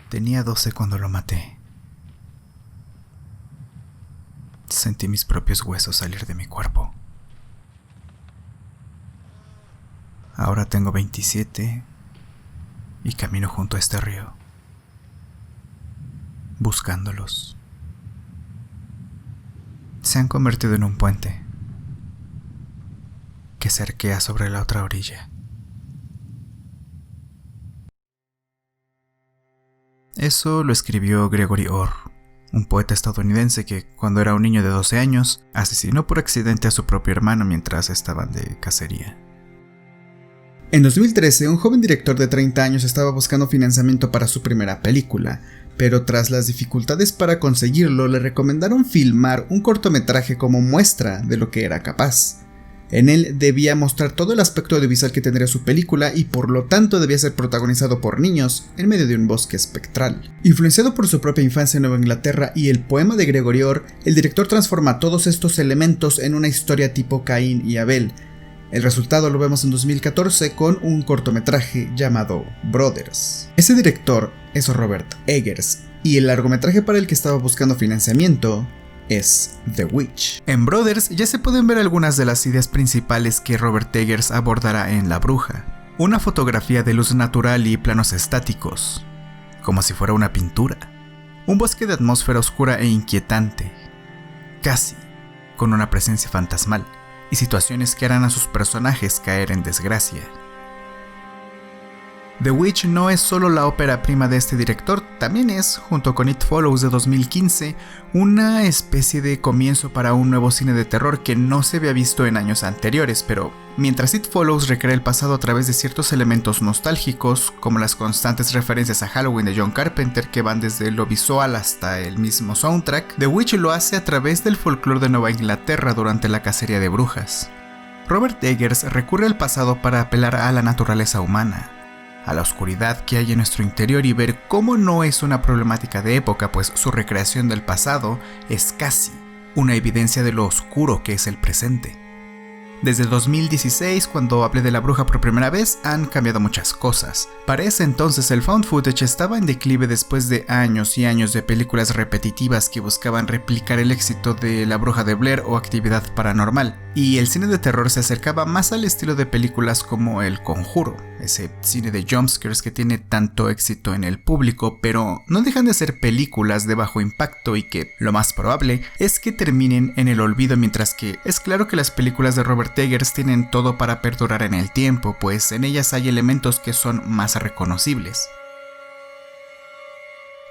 Tenía 12 cuando lo maté. Sentí mis propios huesos salir de mi cuerpo. Ahora tengo 27 y camino junto a este río, buscándolos. Se han convertido en un puente que se arquea sobre la otra orilla. Eso lo escribió Gregory Orr, un poeta estadounidense que, cuando era un niño de 12 años, asesinó por accidente a su propio hermano mientras estaban de cacería. En 2013, un joven director de 30 años estaba buscando financiamiento para su primera película, pero tras las dificultades para conseguirlo, le recomendaron filmar un cortometraje como muestra de lo que era capaz. En él debía mostrar todo el aspecto audiovisual que tendría su película y por lo tanto debía ser protagonizado por niños en medio de un bosque espectral. Influenciado por su propia infancia en Nueva Inglaterra y el poema de Gregory Orr, el director transforma todos estos elementos en una historia tipo Caín y Abel. El resultado lo vemos en 2014 con un cortometraje llamado Brothers. Ese director es Robert Eggers y el largometraje para el que estaba buscando financiamiento es The Witch. En Brothers ya se pueden ver algunas de las ideas principales que Robert Eggers abordará en La Bruja. Una fotografía de luz natural y planos estáticos, como si fuera una pintura. Un bosque de atmósfera oscura e inquietante, casi con una presencia fantasmal, y situaciones que harán a sus personajes caer en desgracia. The Witch no es solo la ópera prima de este director, también es, junto con It Follows de 2015, una especie de comienzo para un nuevo cine de terror que no se había visto en años anteriores, pero mientras It Follows recrea el pasado a través de ciertos elementos nostálgicos, como las constantes referencias a Halloween de John Carpenter que van desde lo visual hasta el mismo soundtrack, The Witch lo hace a través del folclore de Nueva Inglaterra durante la cacería de brujas. Robert Eggers recurre al pasado para apelar a la naturaleza humana, a la oscuridad que hay en nuestro interior y ver cómo no es una problemática de época, pues su recreación del pasado es casi una evidencia de lo oscuro que es el presente. Desde 2016, cuando hablé de La Bruja por primera vez, han cambiado muchas cosas. Para ese entonces el found footage estaba en declive después de años y años de películas repetitivas que buscaban replicar el éxito de La Bruja de Blair o Actividad Paranormal, y el cine de terror se acercaba más al estilo de películas como El Conjuro, ese cine de jumpscares que tiene tanto éxito en el público, pero no dejan de ser películas de bajo impacto y que, lo más probable, es que terminen en el olvido, mientras que es claro que las películas de Robert Eggers tienen todo para perdurar en el tiempo, pues en ellas hay elementos que son más reconocibles.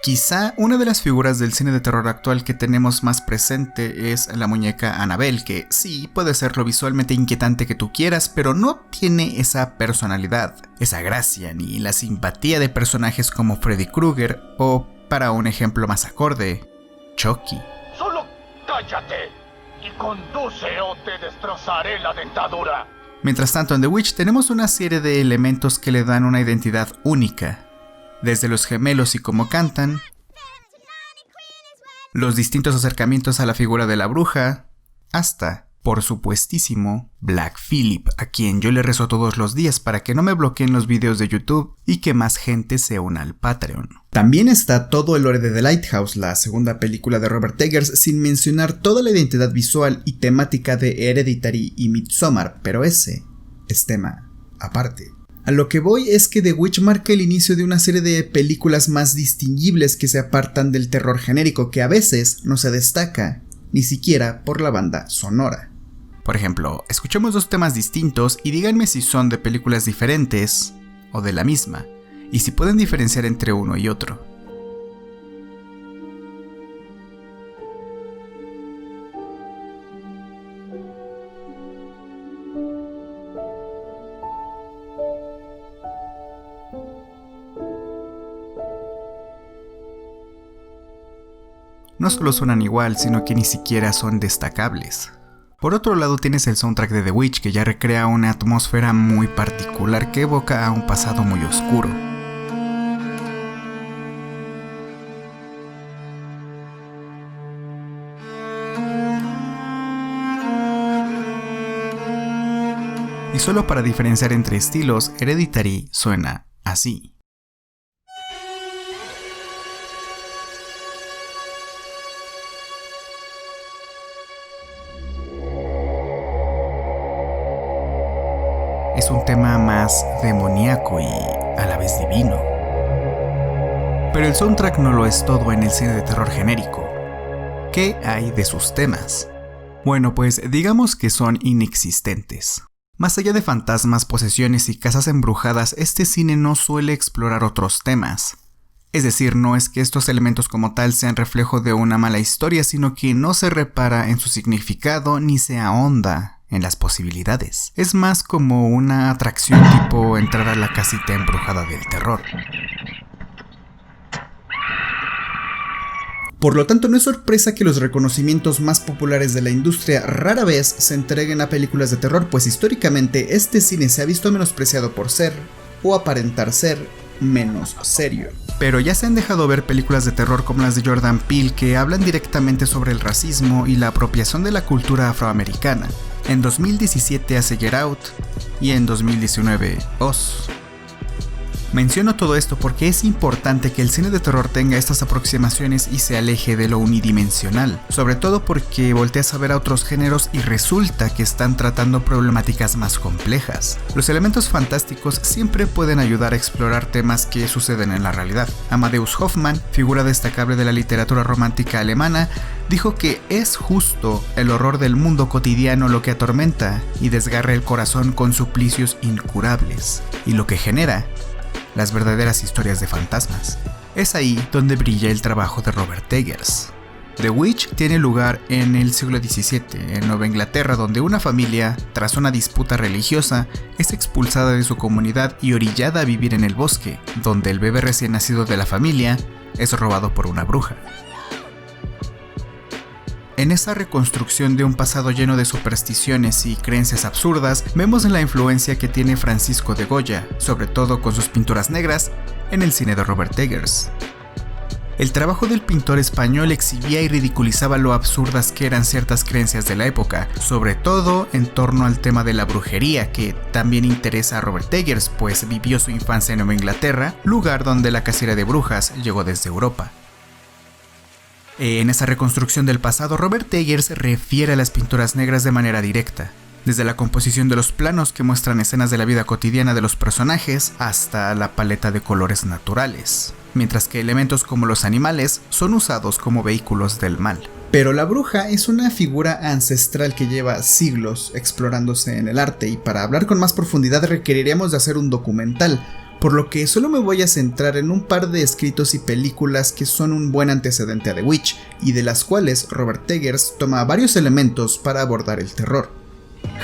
Quizá una de las figuras del cine de terror actual que tenemos más presente es la muñeca Annabelle, que sí puede ser lo visualmente inquietante que tú quieras, pero no tiene esa personalidad, esa gracia ni la simpatía de personajes como Freddy Krueger o, para un ejemplo más acorde, Chucky. ¡Solo cállate! Y conduce o te destrozaré la dentadura. Mientras tanto, en The Witch tenemos una serie de elementos que le dan una identidad única. Desde los gemelos y cómo cantan, los distintos acercamientos a la figura de la bruja, hasta, por supuestísimo, Black Phillip, a quien yo le rezo todos los días para que no me bloqueen los videos de YouTube y que más gente se una al Patreon. También está todo el lore de The Lighthouse, la segunda película de Robert Eggers, sin mencionar toda la identidad visual y temática de Hereditary y Midsommar, pero ese es tema aparte. A lo que voy es que The Witch marca el inicio de una serie de películas más distinguibles que se apartan del terror genérico, que a veces no se destaca ni siquiera por la banda sonora. Por ejemplo, escuchemos dos temas distintos y díganme si son de películas diferentes o de la misma, y si pueden diferenciar entre uno y otro. No solo suenan igual, sino que ni siquiera son destacables. Por otro lado tienes el soundtrack de The Witch, que ya recrea una atmósfera muy particular que evoca a un pasado muy oscuro. Y solo para diferenciar entre estilos, Hereditary suena así. es un tema más demoníaco y a la vez divino. Pero el soundtrack no lo es todo en el cine de terror genérico. ¿Qué hay de sus temas? Bueno, pues digamos que son inexistentes. Más allá de fantasmas, posesiones y casas embrujadas, este cine no suele explorar otros temas. Es decir, no es que estos elementos como tal sean reflejo de una mala historia, sino que no se repara en su significado ni se ahonda en las posibilidades. Es más como una atracción tipo entrar a la casita embrujada del terror. Por lo tanto, no es sorpresa que los reconocimientos más populares de la industria rara vez se entreguen a películas de terror, pues históricamente este cine se ha visto menospreciado por ser, o aparentar ser, menos serio. Pero ya se han dejado ver películas de terror como las de Jordan Peele que hablan directamente sobre el racismo y la apropiación de la cultura afroamericana. En 2017 hace Get Out y en 2019 Us. Menciono todo esto porque es importante que el cine de terror tenga estas aproximaciones y se aleje de lo unidimensional, sobre todo porque volteas a ver a otros géneros y resulta que están tratando problemáticas más complejas. Los elementos fantásticos siempre pueden ayudar a explorar temas que suceden en la realidad. Amadeus Hoffmann, figura destacable de la literatura romántica alemana, dijo que es justo el horror del mundo cotidiano lo que atormenta y desgarra el corazón con suplicios incurables, y lo que genera las verdaderas historias de fantasmas. Es ahí donde brilla el trabajo de Robert Eggers. The Witch tiene lugar en el siglo XVII, en Nueva Inglaterra, donde una familia, tras una disputa religiosa, es expulsada de su comunidad y orillada a vivir en el bosque, donde el bebé recién nacido de la familia es robado por una bruja. En esa reconstrucción de un pasado lleno de supersticiones y creencias absurdas, vemos la influencia que tiene Francisco de Goya, sobre todo con sus pinturas negras, en el cine de Robert Eggers. El trabajo del pintor español exhibía y ridiculizaba lo absurdas que eran ciertas creencias de la época, sobre todo en torno al tema de la brujería, que también interesa a Robert Eggers, pues vivió su infancia en Nueva Inglaterra, lugar donde la cacería de brujas llegó desde Europa. En esa reconstrucción del pasado, Robert Eggers refiere a las pinturas negras de manera directa, desde la composición de los planos que muestran escenas de la vida cotidiana de los personajes hasta la paleta de colores naturales, mientras que elementos como los animales son usados como vehículos del mal. Pero la bruja es una figura ancestral que lleva siglos explorándose en el arte, y para hablar con más profundidad requeriríamos de hacer un documental, por lo que solo me voy a centrar en un par de escritos y películas que son un buen antecedente a The Witch, y de las cuales Robert Eggers toma varios elementos para abordar el terror.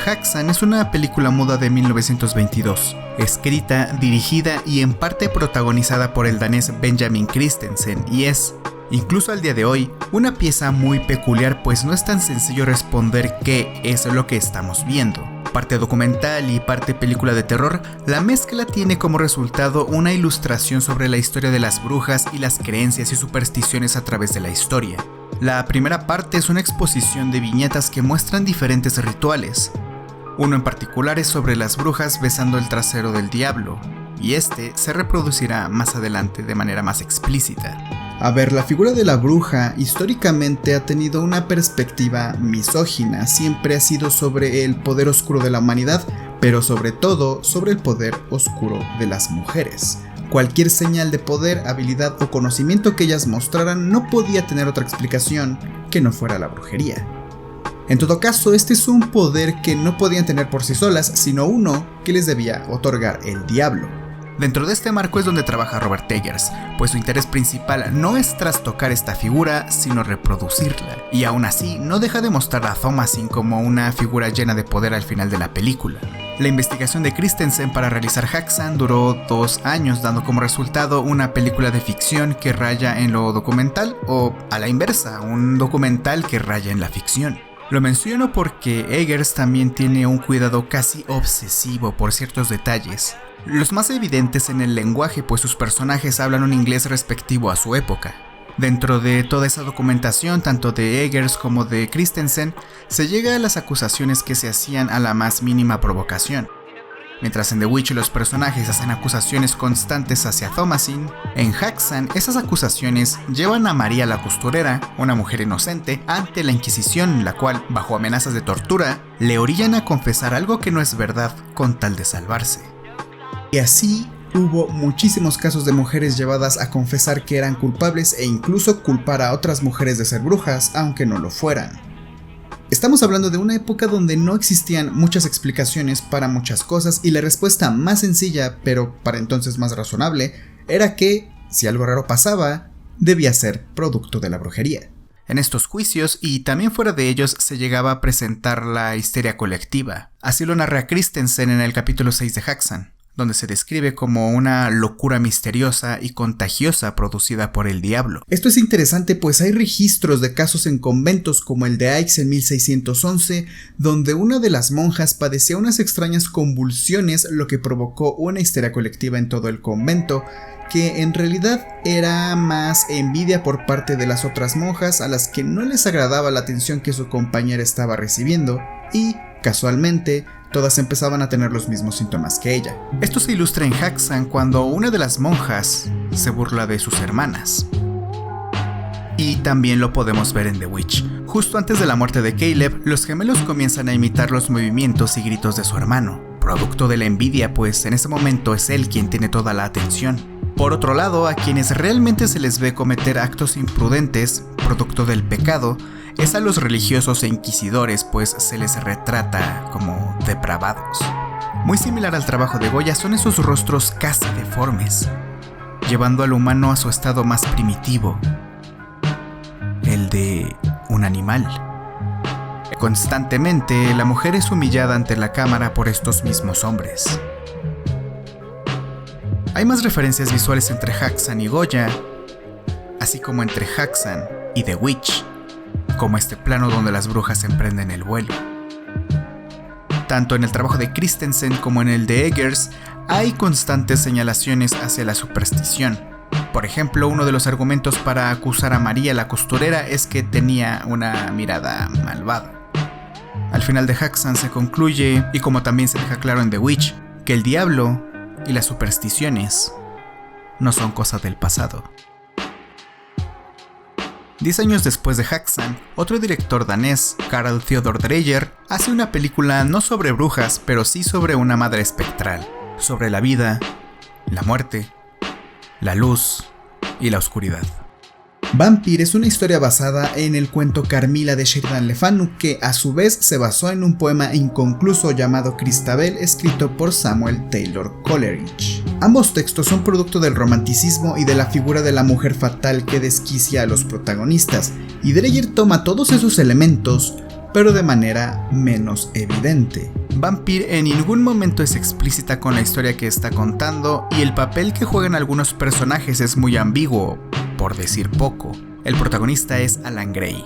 Häxan es una película muda de 1922, escrita, dirigida y en parte protagonizada por el danés Benjamin Christensen, y es, incluso al día de hoy, una pieza muy peculiar, pues no es tan sencillo responder qué es lo que estamos viendo. Parte documental y parte película de terror, la mezcla tiene como resultado una ilustración sobre la historia de las brujas y las creencias y supersticiones a través de la historia. La primera parte es una exposición de viñetas que muestran diferentes rituales. Uno en particular es sobre las brujas besando el trasero del diablo, y este se reproducirá más adelante de manera más explícita. A ver, la figura de la bruja históricamente ha tenido una perspectiva misógina, siempre ha sido sobre el poder oscuro de la humanidad, pero sobre todo sobre el poder oscuro de las mujeres. Cualquier señal de poder, habilidad o conocimiento que ellas mostraran no podía tener otra explicación que no fuera la brujería. En todo caso, este es un poder que no podían tener por sí solas, sino uno que les debía otorgar el diablo. Dentro de este marco es donde trabaja Robert Eggers, pues su interés principal no es trastocar esta figura, sino reproducirla, y aún así no deja de mostrar a Thomasin como una figura llena de poder al final de la película. La investigación de Christensen para realizar Häxan duró 2 años, dando como resultado una película de ficción que raya en lo documental, o a la inversa, un documental que raya en la ficción. Lo menciono porque Eggers también tiene un cuidado casi obsesivo por ciertos detalles, los más evidentes en el lenguaje, pues sus personajes hablan un inglés respectivo a su época. Dentro de toda esa documentación, tanto de Eggers como de Christensen, se llega a las acusaciones que se hacían a la más mínima provocación. Mientras en The Witch los personajes hacen acusaciones constantes hacia Thomasin, en Haxan esas acusaciones llevan a María la costurera, una mujer inocente, ante la Inquisición, la cual, bajo amenazas de tortura, le orillan a confesar algo que no es verdad con tal de salvarse. Y así hubo muchísimos casos de mujeres llevadas a confesar que eran culpables e incluso culpar a otras mujeres de ser brujas, aunque no lo fueran. Estamos hablando de una época donde no existían muchas explicaciones para muchas cosas y la respuesta más sencilla, pero para entonces más razonable, era que, si algo raro pasaba, debía ser producto de la brujería. En estos juicios, y también fuera de ellos, se llegaba a presentar la histeria colectiva. Así lo narra Christensen en el capítulo 6 de Haxan, donde se describe como una locura misteriosa y contagiosa producida por el diablo. Esto es interesante, pues hay registros de casos en conventos como el de Aix en 1611, donde una de las monjas padecía unas extrañas convulsiones, lo que provocó una histeria colectiva en todo el convento, que en realidad era más envidia por parte de las otras monjas a las que no les agradaba la atención que su compañera estaba recibiendo, y, casualmente, todas empezaban a tener los mismos síntomas que ella. Esto se ilustra en Haxan cuando una de las monjas se burla de sus hermanas. Y también lo podemos ver en The Witch. Justo antes de la muerte de Caleb, los gemelos comienzan a imitar los movimientos y gritos de su hermano, producto de la envidia, pues en ese momento es él quien tiene toda la atención. Por otro lado, a quienes realmente se les ve cometer actos imprudentes, producto del pecado, es a los religiosos e inquisidores, pues se les retrata como depravados. Muy similar al trabajo de Goya son esos rostros casi deformes, llevando al humano a su estado más primitivo, el de un animal. Constantemente, la mujer es humillada ante la cámara por estos mismos hombres. Hay más referencias visuales entre Haxan y Goya, así como entre Haxan y The Witch, como este plano donde las brujas emprenden el vuelo. Tanto en el trabajo de Christensen como en el de Eggers hay constantes señalaciones hacia la superstición. Por ejemplo, uno de los argumentos para acusar a María la costurera es que tenía una mirada malvada. Al final de Haxan se concluye, y como también se deja claro en The Witch, que el diablo y las supersticiones no son cosa del pasado. 10 años después de Haxan, otro director danés, Carl Theodor Dreyer, hace una película no sobre brujas, pero sí sobre una madre espectral, sobre la vida, la muerte, la luz y la oscuridad. Vampire es una historia basada en el cuento Carmilla de Sheridan Le Fanu, que a su vez se basó en un poema inconcluso llamado Christabel, escrito por Samuel Taylor Coleridge. Ambos textos son producto del romanticismo y de la figura de la mujer fatal que desquicia a los protagonistas, y Dreyer toma todos esos elementos, pero de manera menos evidente. Vampire en ningún momento es explícita con la historia que está contando, y el papel que juegan algunos personajes es muy ambiguo, por decir poco. El protagonista es Alan Gray,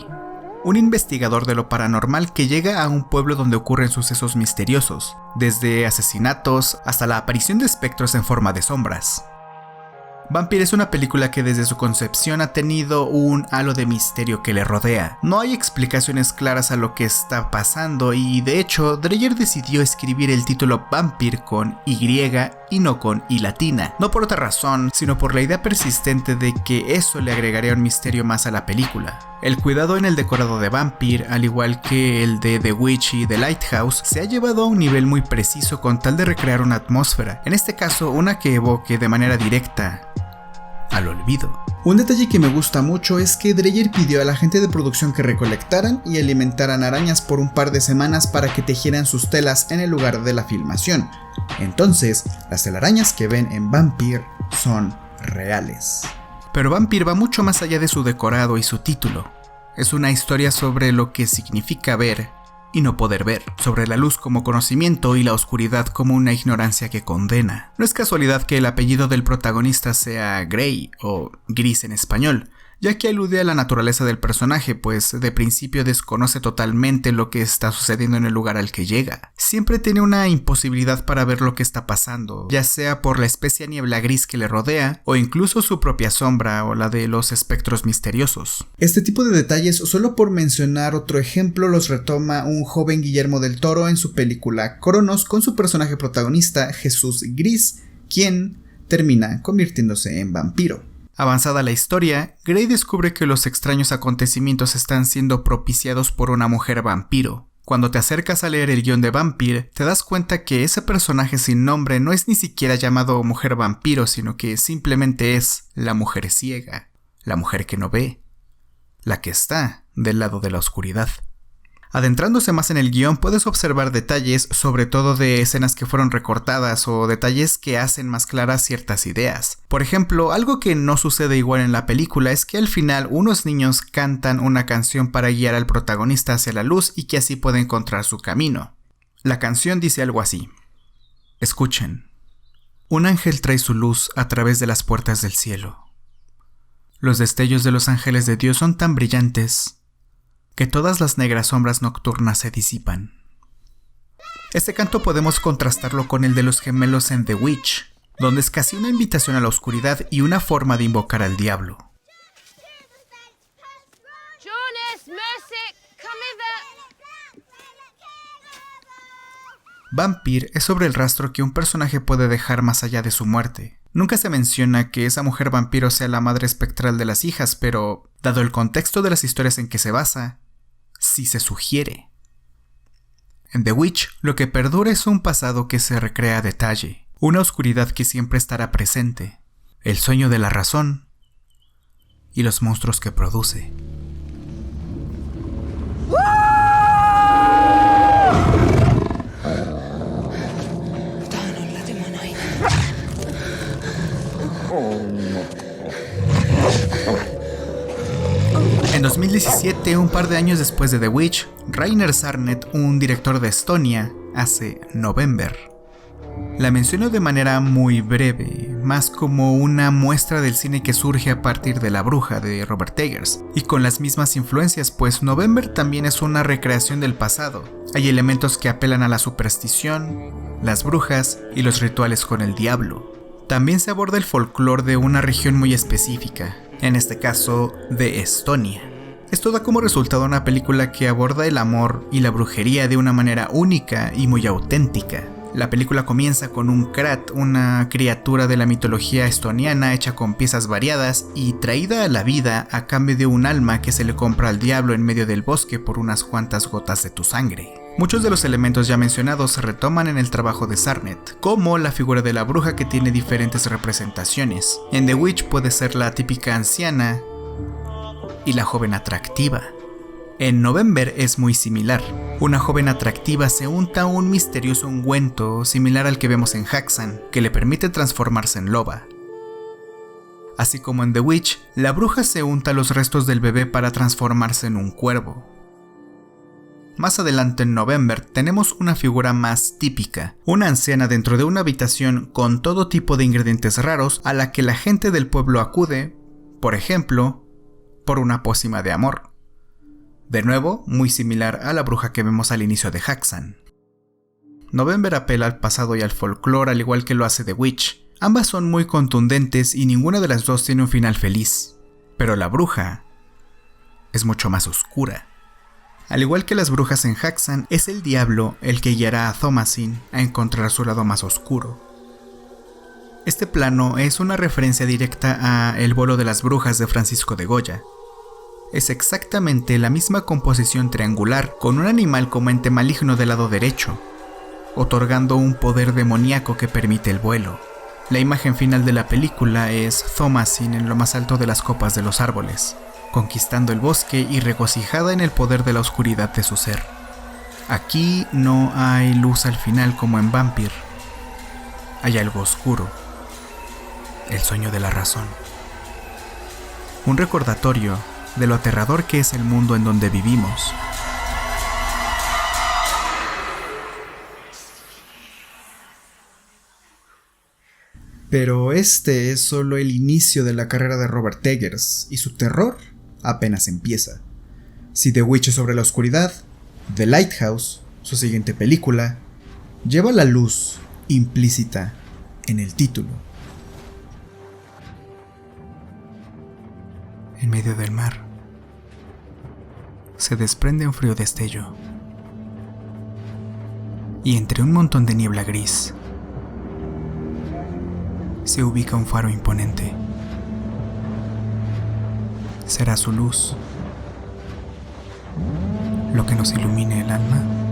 un investigador de lo paranormal que llega a un pueblo donde ocurren sucesos misteriosos, desde asesinatos hasta la aparición de espectros en forma de sombras. Vampire es una película que desde su concepción ha tenido un halo de misterio que le rodea. No hay explicaciones claras a lo que está pasando, y de hecho Dreyer decidió escribir el título Vampire con Y y no con I latina, no por otra razón, sino por la idea persistente de que eso le agregaría un misterio más a la película. El cuidado en el decorado de Vampire, al igual que el de The Witch y The Lighthouse, se ha llevado a un nivel muy preciso con tal de recrear una atmósfera, en este caso una que evoque de manera directa al olvido. Un detalle que me gusta mucho es que Dreyer pidió a la gente de producción que recolectaran y alimentaran arañas por un par de semanas para que tejieran sus telas en el lugar de la filmación. Entonces, las telarañas que ven en Vampire son reales. Pero Vampire va mucho más allá de su decorado y su título. Es una historia sobre lo que significa ver y no poder ver, sobre la luz como conocimiento y la oscuridad como una ignorancia que condena. No es casualidad que el apellido del protagonista sea Grey o Gris en español, ya que alude a la naturaleza del personaje, pues de principio desconoce totalmente lo que está sucediendo en el lugar al que llega. Siempre tiene una imposibilidad para ver lo que está pasando, ya sea por la especie de niebla gris que le rodea, o incluso su propia sombra o la de los espectros misteriosos. Este tipo de detalles, solo por mencionar otro ejemplo, los retoma un joven Guillermo del Toro en su película Cronos con su personaje protagonista Jesús Gris, quien termina convirtiéndose en vampiro. Avanzada la historia, Grey descubre que los extraños acontecimientos están siendo propiciados por una mujer vampiro. Cuando te acercas a leer el guión de Vampire, te das cuenta que ese personaje sin nombre no es ni siquiera llamado mujer vampiro, sino que simplemente es la mujer ciega, la mujer que no ve, la que está del lado de la oscuridad. Adentrándose más en el guión, puedes observar detalles, sobre todo de escenas que fueron recortadas o detalles que hacen más claras ciertas ideas. Por ejemplo, algo que no sucede igual en la película es que al final unos niños cantan una canción para guiar al protagonista hacia la luz y que así puede encontrar su camino. La canción dice algo así: escuchen, un ángel trae su luz a través de las puertas del cielo. Los destellos de los ángeles de Dios son tan brillantes que todas las negras sombras nocturnas se disipan. Este canto podemos contrastarlo con el de los gemelos en The Witch, donde es casi una invitación a la oscuridad y una forma de invocar al diablo. Vampire es sobre el rastro que un personaje puede dejar más allá de su muerte. Nunca se menciona que esa mujer vampiro sea la madre espectral de las hijas, pero, dado el contexto de las historias en que se basa, sí se sugiere. En The Witch, lo que perdura es un pasado que se recrea a detalle, una oscuridad que siempre estará presente, el sueño de la razón y los monstruos que produce. En 2017, un par de años después de The Witch, Rainer Sarnet, un director de Estonia, hace November. La menciono de manera muy breve, más como una muestra del cine que surge a partir de La Bruja de Robert Eggers, y con las mismas influencias, pues November también es una recreación del pasado. Hay elementos que apelan a la superstición, las brujas y los rituales con el diablo. También se aborda el folclore de una región muy específica, en este caso de Estonia. Esto da como resultado una película que aborda el amor y la brujería de una manera única y muy auténtica. La película comienza con un Krat, una criatura de la mitología estoniana hecha con piezas variadas y traída a la vida a cambio de un alma que se le compra al diablo en medio del bosque por unas cuantas gotas de tu sangre. Muchos de los elementos ya mencionados se retoman en el trabajo de Sarnet, como la figura de la bruja que tiene diferentes representaciones. En The Witch puede ser la típica anciana y la joven atractiva. En November es muy similar. Una joven atractiva se unta un misterioso ungüento similar al que vemos en Haxan, que le permite transformarse en loba. Así como en The Witch, la bruja se unta los restos del bebé para transformarse en un cuervo. Más adelante en November tenemos una figura más típica, una anciana dentro de una habitación con todo tipo de ingredientes raros a la que la gente del pueblo acude, por ejemplo, por una pócima de amor. De nuevo, muy similar a la bruja que vemos al inicio de Haxan. November apela al pasado y al folclore al igual que lo hace The Witch. Ambas son muy contundentes y ninguna de las dos tiene un final feliz, pero la bruja es mucho más oscura. Al igual que las brujas en Haxan, es el diablo el que guiará a Thomasin a encontrar su lado más oscuro. Este plano es una referencia directa a El vuelo de las brujas de Francisco de Goya. Es exactamente la misma composición triangular con un animal como ente maligno del lado derecho, otorgando un poder demoníaco que permite el vuelo. La imagen final de la película es Thomasin en lo más alto de las copas de los árboles, conquistando el bosque y regocijada en el poder de la oscuridad de su ser. Aquí no hay luz al final como en Vampire. Hay algo oscuro. El sueño de la razón. Un recordatorio de lo aterrador que es el mundo en donde vivimos. Pero este es solo el inicio de la carrera de Robert Eggers, y su terror apenas empieza. Si The Witch es sobre la oscuridad, The Lighthouse, su siguiente película, lleva la luz implícita en el título. En medio del mar se desprende un frío destello, y entre un montón de niebla gris se ubica un faro imponente. Será su luz lo que nos ilumine el alma.